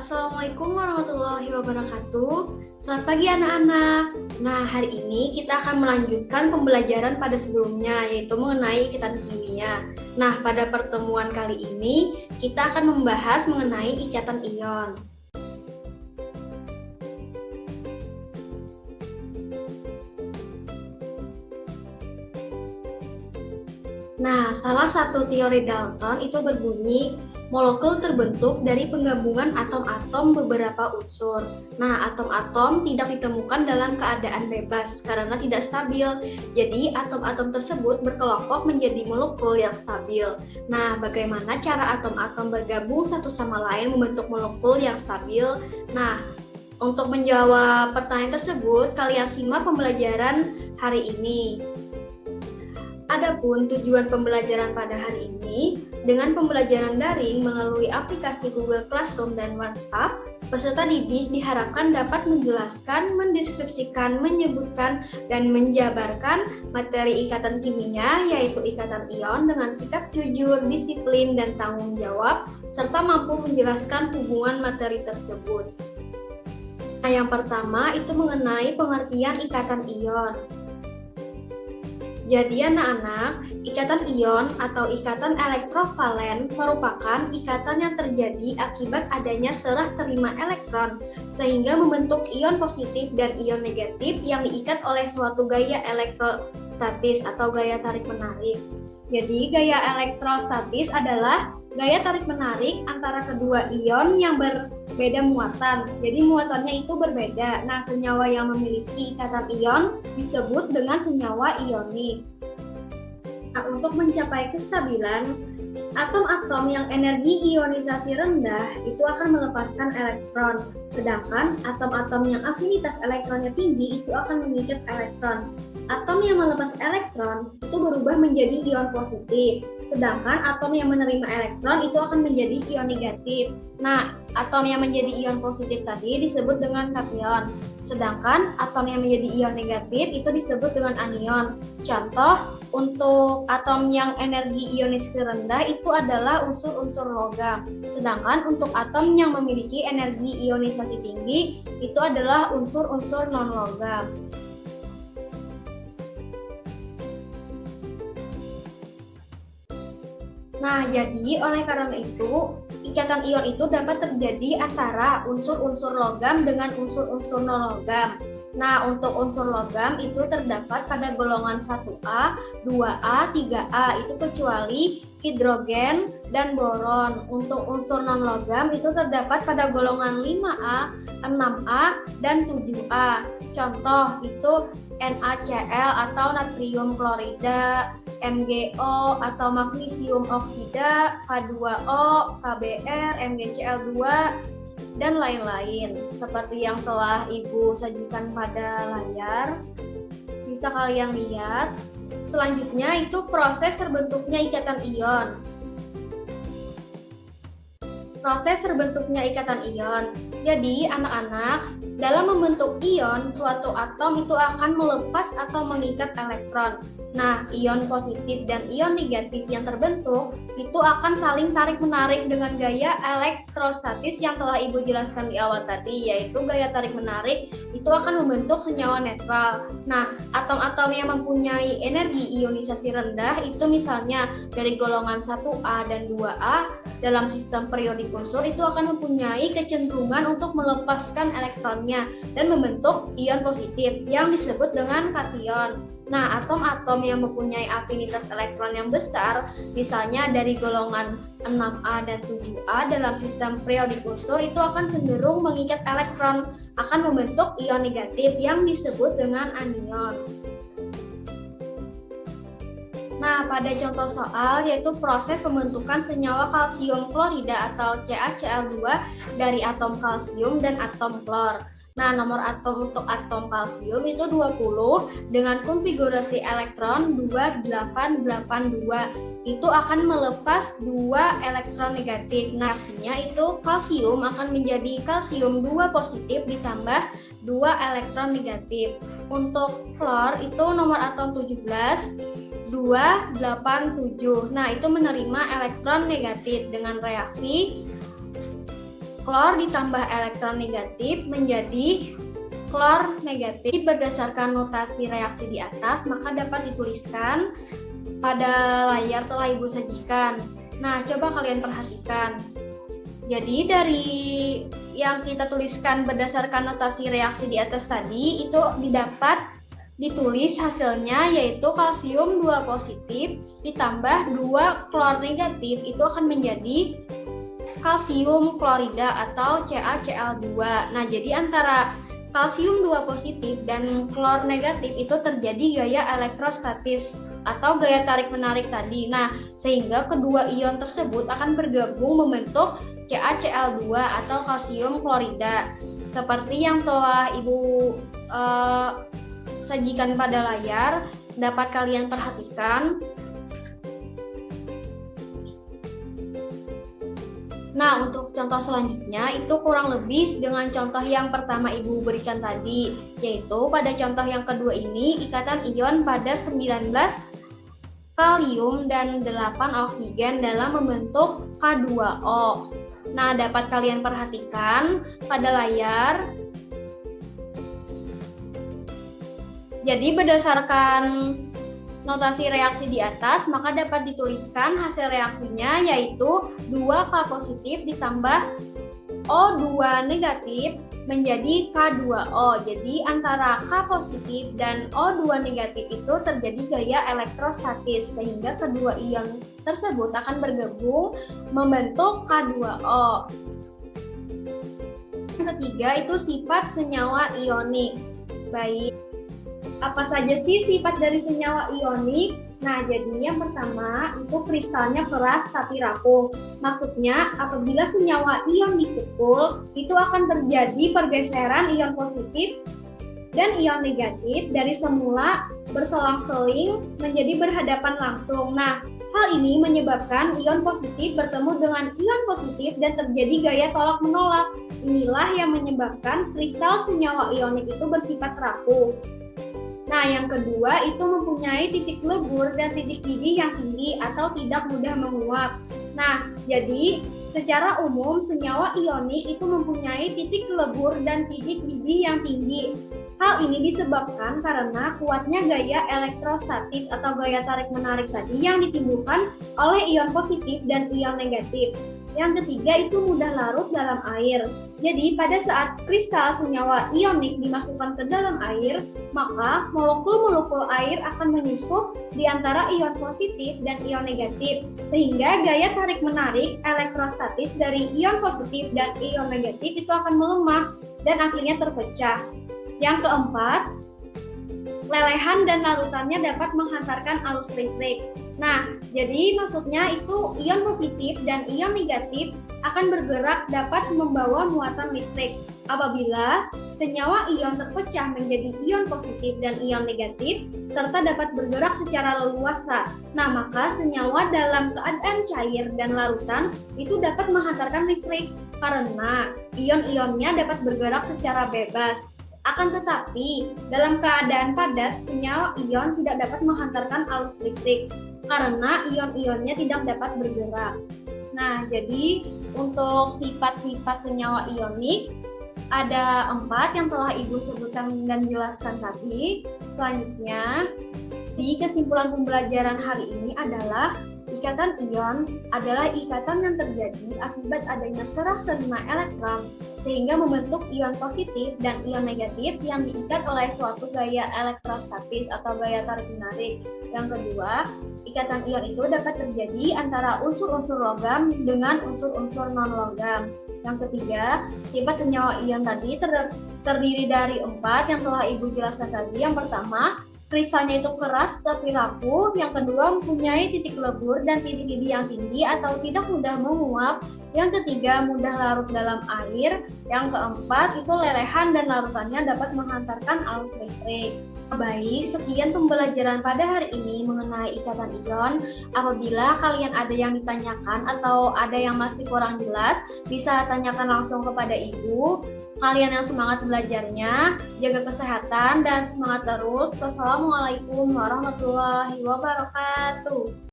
Assalamualaikum warahmatullahi wabarakatuh. Selamat pagi anak-anak. Nah, hari ini kita akan melanjutkan pembelajaran pada sebelumnya, yaitu mengenai ikatan kimia. Nah, pada pertemuan kali ini kita akan membahas mengenai ikatan ion. Nah, salah satu teori Dalton itu berbunyi, molekul terbentuk dari penggabungan atom-atom beberapa unsur. Nah, atom-atom tidak ditemukan dalam keadaan bebas karena tidak stabil. Jadi, atom-atom tersebut berkelompok menjadi molekul yang stabil. Nah, bagaimana cara atom-atom bergabung satu sama lain membentuk molekul yang stabil? Nah, untuk menjawab pertanyaan tersebut, kalian simak pembelajaran hari ini. Adapun tujuan pembelajaran pada hari ini, dengan pembelajaran daring melalui aplikasi Google Classroom dan WhatsApp, peserta didik diharapkan dapat menjelaskan, mendeskripsikan, menyebutkan, dan menjabarkan materi ikatan kimia, yaitu ikatan ion dengan sikap jujur, disiplin, dan tanggung jawab, serta mampu menjelaskan hubungan materi tersebut. Nah, yang pertama itu mengenai pengertian ikatan ion. Jadi anak-anak, ikatan ion atau ikatan elektrovalen merupakan ikatan yang terjadi akibat adanya serah terima elektron sehingga membentuk ion positif dan ion negatif yang diikat oleh suatu gaya elektrostatis atau gaya tarik-menarik. Jadi gaya elektrostatis adalah gaya tarik-menarik antara kedua ion yang berbeda muatan. Jadi muatannya itu berbeda. Nah, senyawa yang memiliki ikatan ion disebut dengan senyawa ionik. Nah, untuk mencapai kestabilan, atom-atom yang energi ionisasi rendah itu akan melepaskan elektron, sedangkan atom-atom yang afinitas elektronnya tinggi itu akan mengikat elektron. Atom yang melepas elektron itu berubah menjadi ion positif, sedangkan atom yang menerima elektron itu akan menjadi ion negatif. Nah, atom yang menjadi ion positif tadi disebut dengan kation, sedangkan atom yang menjadi ion negatif itu disebut dengan anion. Contoh, untuk atom yang energi ionisasi rendah itu adalah unsur-unsur logam, sedangkan untuk atom yang memiliki energi ionisasi tinggi itu adalah unsur-unsur non-logam. Nah, jadi oleh karena itu, ikatan ion itu dapat terjadi antara unsur-unsur logam dengan unsur-unsur non-logam. Nah, untuk unsur logam itu terdapat pada golongan 1A, 2A, 3A, itu kecuali hidrogen dan boron. Untuk unsur non-logam itu terdapat pada golongan 5A, 6A, dan 7A. Contoh itu NaCl atau natrium klorida, MgO atau magnesium oksida, K2O, KBr, MgCl2, dan lain-lain. Seperti yang telah Ibu sajikan pada layar, bisa kalian lihat. Selanjutnya itu proses terbentuknya ikatan ion. Proses terbentuknya ikatan ion. Jadi, anak-anak, dalam membentuk ion, suatu atom itu akan melepas atau mengikat elektron. Nah, ion positif dan ion negatif yang terbentuk itu akan saling tarik-menarik dengan gaya elektrostatis yang telah Ibu jelaskan di awal tadi, yaitu gaya tarik-menarik itu akan membentuk senyawa netral. Nah, atom-atom yang mempunyai energi ionisasi rendah itu misalnya dari golongan 1A dan 2A dalam sistem periodik unsur itu akan mempunyai kecenderungan untuk melepaskan elektronnya dan membentuk ion positif yang disebut dengan kation. Nah, atom-atom yang mempunyai afinitas elektron yang besar, misalnya dari golongan 6A dan 7A dalam sistem periodik unsur itu akan cenderung mengikat elektron, akan membentuk ion negatif yang disebut dengan anion. Nah, pada contoh soal yaitu proses pembentukan senyawa kalsium klorida atau CaCl2 dari atom kalsium dan atom klor. Nah, nomor atom untuk atom kalsium itu 20 dengan konfigurasi elektron 2882. Itu akan melepas 2 elektron negatif. Nah, artinya itu kalsium akan menjadi kalsium 2 positif ditambah 2 elektron negatif. Untuk klor itu nomor atom 17 287. Nah, itu menerima elektron negatif dengan reaksi klor ditambah elektron negatif menjadi klor negatif. Berdasarkan notasi reaksi di atas, maka dapat dituliskan pada layar telah Ibu sajikan. Nah, coba kalian perhatikan. Jadi dari yang kita tuliskan berdasarkan notasi reaksi di atas tadi, itu ditulis hasilnya yaitu kalsium 2 positif ditambah 2 klor negatif, itu akan menjadi kalsium klorida atau CaCl2. Nah, jadi antara kalsium 2 positif dan klor negatif itu terjadi gaya elektrostatis atau gaya tarik-menarik tadi. Nah, sehingga kedua ion tersebut akan bergabung membentuk CaCl2 atau kalsium klorida. Seperti yang telah Ibu sajikan pada layar, dapat kalian perhatikan. Nah, untuk contoh selanjutnya itu kurang lebih dengan contoh yang pertama Ibu berikan tadi, yaitu pada contoh yang kedua ini ikatan ion pada 19 kalium dan 8 oksigen dalam membentuk K2O. Nah, dapat kalian perhatikan pada layar. Jadi berdasarkan notasi reaksi di atas, maka dapat dituliskan hasil reaksinya yaitu 2K positif ditambah O2 negatif menjadi K2O. Jadi antara K positif dan O2 negatif itu terjadi gaya elektrostatis, sehingga kedua ion tersebut akan bergabung membentuk K2O. Yang ketiga itu sifat senyawa ionik. Baik. Apa saja sih sifat dari senyawa ionik? Nah, jadi yang pertama itu kristalnya keras tapi rapuh. Maksudnya apabila senyawa ion dipukul, itu akan terjadi pergeseran ion positif dan ion negatif dari semula berselang-seling menjadi berhadapan langsung. Nah, hal ini menyebabkan ion positif bertemu dengan ion positif dan terjadi gaya tolak-menolak. Inilah yang menyebabkan kristal senyawa ionik itu bersifat rapuh. Nah, yang kedua itu mempunyai titik lebur dan titik didih yang tinggi atau tidak mudah menguap. Nah, jadi secara umum senyawa ionik itu mempunyai titik lebur dan titik didih yang tinggi. Hal ini disebabkan karena kuatnya gaya elektrostatis atau gaya tarik-menarik tadi yang ditimbulkan oleh ion positif dan ion negatif. Yang ketiga itu mudah larut dalam air. Jadi pada saat kristal senyawa ionik dimasukkan ke dalam air, maka molekul-molekul air akan menyusup di antara ion positif dan ion negatif, sehingga gaya tarik-menarik elektrostatis dari ion positif dan ion negatif itu akan melemah dan akhirnya terpecah. Yang keempat, lelehan dan larutannya dapat menghantarkan arus listrik. Nah, jadi maksudnya itu ion positif dan ion negatif akan bergerak dapat membawa muatan listrik. Apabila senyawa ion terpecah menjadi ion positif dan ion negatif, serta dapat bergerak secara leluasa. Nah, maka senyawa dalam keadaan cair dan larutan itu dapat menghantarkan listrik karena ion-ionnya dapat bergerak secara bebas. Akan tetapi, dalam keadaan padat, senyawa ion tidak dapat menghantarkan arus listrik karena ion-ionnya tidak dapat bergerak. Nah, jadi untuk sifat-sifat senyawa ionik ada 4 yang telah Ibu sebutkan dan jelaskan tadi. Selanjutnya, di kesimpulan pembelajaran hari ini adalah ikatan ion adalah ikatan yang terjadi akibat adanya serah terima elektron sehingga membentuk ion positif dan ion negatif yang diikat oleh suatu gaya elektrostatis atau gaya tarik-menarik. Yang kedua, ikatan ion itu dapat terjadi antara unsur-unsur logam dengan unsur-unsur non-logam. Yang ketiga, sifat senyawa ion tadi terdiri dari 4 yang telah Ibu jelaskan tadi. Yang pertama, kristalnya itu keras tapi rapuh. Yang kedua, mempunyai titik lebur dan titik didih yang tinggi atau tidak mudah menguap. Yang ketiga, mudah larut dalam air. Yang keempat, itu lelehan dan larutannya dapat menghantarkan arus listrik. Baik, sekian pembelajaran pada hari ini mengenai ikatan ion. Apabila kalian ada yang ditanyakan atau ada yang masih kurang jelas, bisa tanyakan langsung kepada Ibu. Kalian yang semangat belajarnya, jaga kesehatan dan semangat terus. Wassalamualaikum warahmatullahi wabarakatuh.